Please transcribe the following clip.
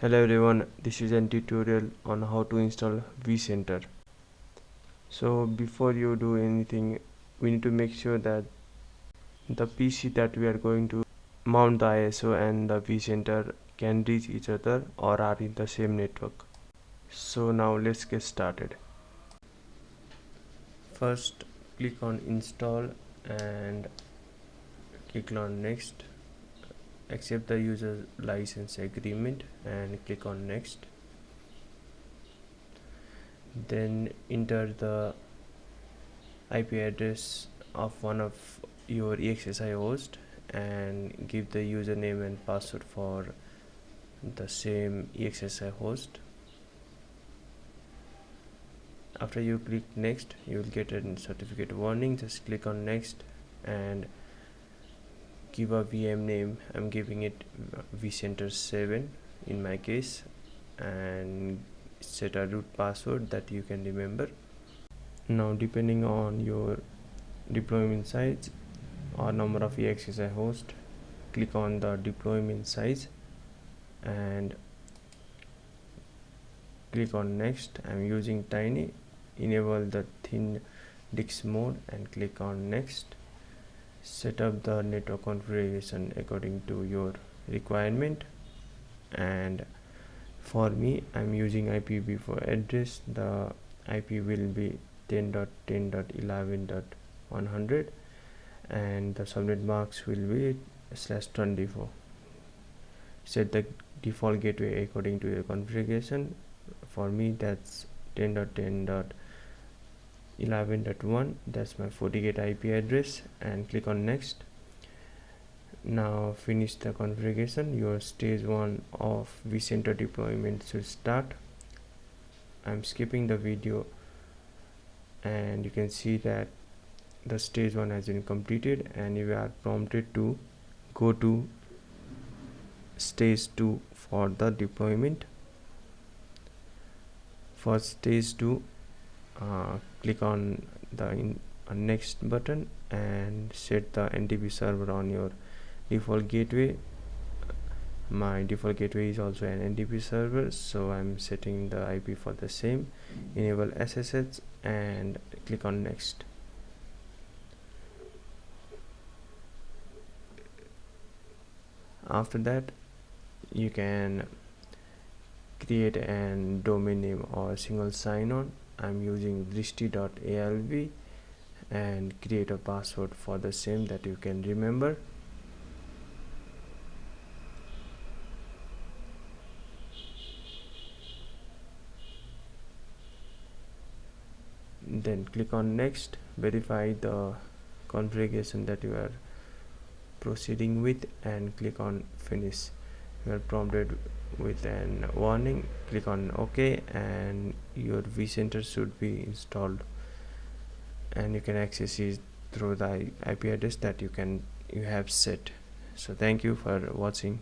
Hello everyone, this is a tutorial on how to install Vcenter. So before you do anything, we need to make sure that the PC that we are going to mount the ISO and the Vcenter can reach each other or are in the same network. So now let's get started. First click on install and click on next. Accept the user license agreement and click on next. Then enter the IP address of one of your ESXi host and give the username and password for the same ESXi host. After you click next, you will get a certificate warning. Just click on next and give a VM name. I'm giving it Vcenter 7 in my case, and set a root password that you can remember. Now depending on your deployment size or number of ESXi host, click on the deployment size and click on next. I'm using tiny. Enable the thin disk mode and click on next. Set up the network configuration according to your requirement, and for me I'm using IPv4 address. The IP will be 10.10.11.100 and the subnet marks will be /24. Set the default gateway according to your configuration. For me that's 10.10.11.1. that's my FortiGate IP address, and click on next. Now finish the configuration. Your stage 1 of Vcenter deployment should start. I'm skipping the video and you can see that the stage 1 has been completed, and you are prompted to go to stage 2 for the deployment. For stage 2, click on the next button and set the NTP server on your default gateway. My default gateway is also an NTP server, so I'm setting the IP for the same. Enable SSH and click on next. After that, you can create a domain name or single sign-on. I'm using vristi.alv and create a password for the same that you can remember. Then click on next. Verify the configuration that you are proceeding with and click on finish. You are prompted with an warning. Click on OK and your Vcenter should be installed, and you can access it through the IP address that you have set. So thank you for watching.